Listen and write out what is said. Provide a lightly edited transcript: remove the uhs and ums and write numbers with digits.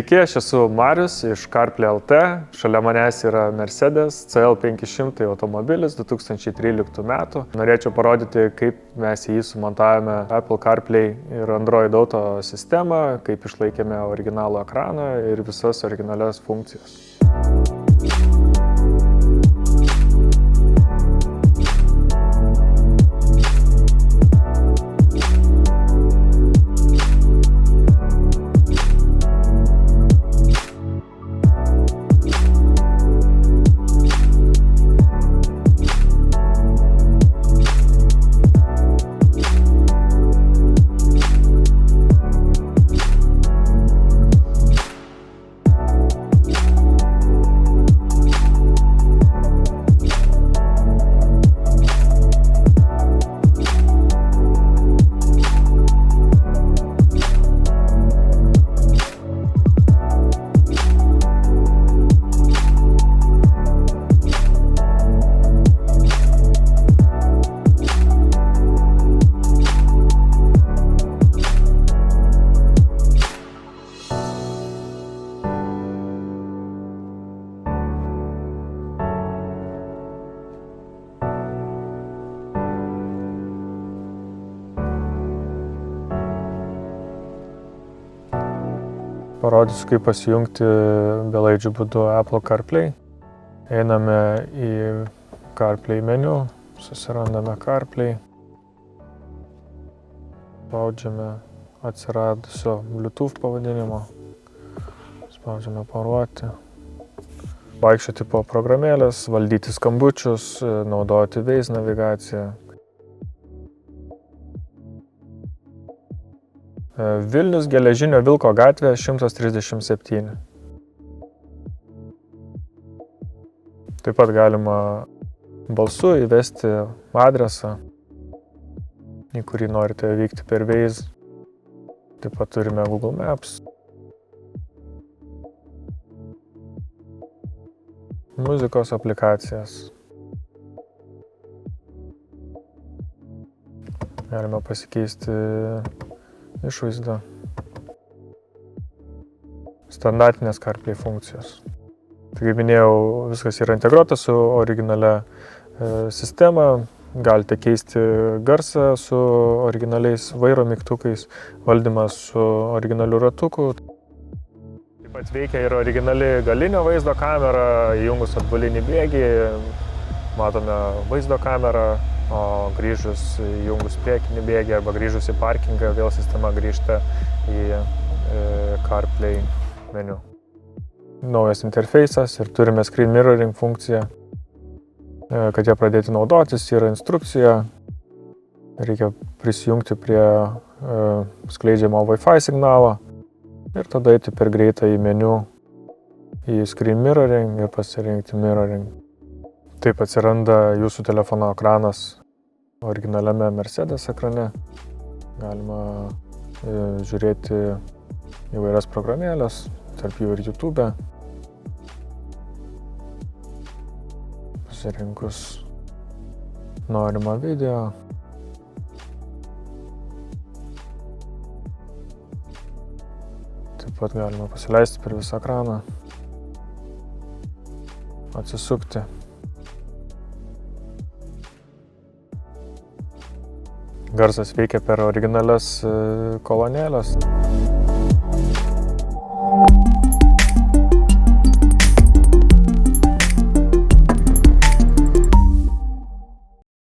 Sveiki, aš esu Marius iš CarPlay LT, šalia manęs yra Mercedes CL500 automobilis 2013 metų. Norėčiau parodyti, kaip mes į jį sumontavome Apple CarPlay ir Android Auto sistemą, kaip išlaikėme originalų ekraną ir visas originalias funkcijas. Parodysiu, kaip pasijungti belaidžių būdu Apple CarPlay. Einame į CarPlay meniu, susirandame CarPlay. Spaudžiame atsiradusio Bluetooth pavadinimo. Spaudžiame paruoti. Vaikščioti po programėlės, valdyti skambučius, naudoti Waze navigaciją. Vilnius Geležinio Vilko gatvė 137. Taip pat galima balsu įvesti adresą, į kurį norite vykti per Waze. Taip pat turime Google Maps. Muzikos aplikacijas. Galime pasikeisti išvaizdą. Standartinės CarPlay funkcijos. Tai kaip minėjau, viskas yra integruota su originalia sistema. Galite keisti garsą su originaliais vairo mygtukais, valdymas su originaliu ratuku. Taip pat veikia ir originali galinio vaizdo kamera, įjungus atbulinį bėgį, matome vaizdo kamerą. O grįžus įjungus priekinį bėgį arba grįžus į parkingą, vėl sistema grįžta į CarPlay meniu. Naujas interfeisas ir turime screen mirroring funkciją. Kad ją pradėti naudotis, yra instrukcija. Reikia prisijungti prie skleidžiamo Wi-Fi signalo ir tada eiti per greitą į meniu į screen mirroring ir pasirinkti mirroring. Taip atsiranda jūsų telefono ekranas originaliame Mercedes ekrane. Galima žiūrėti įvairias programėlės, tarp jų ir YouTube. Pasirinkus norimą video. Taip pat galima pasileisti per visą ekraną, atsisukti. Garsas veikia per originalias kolonėles.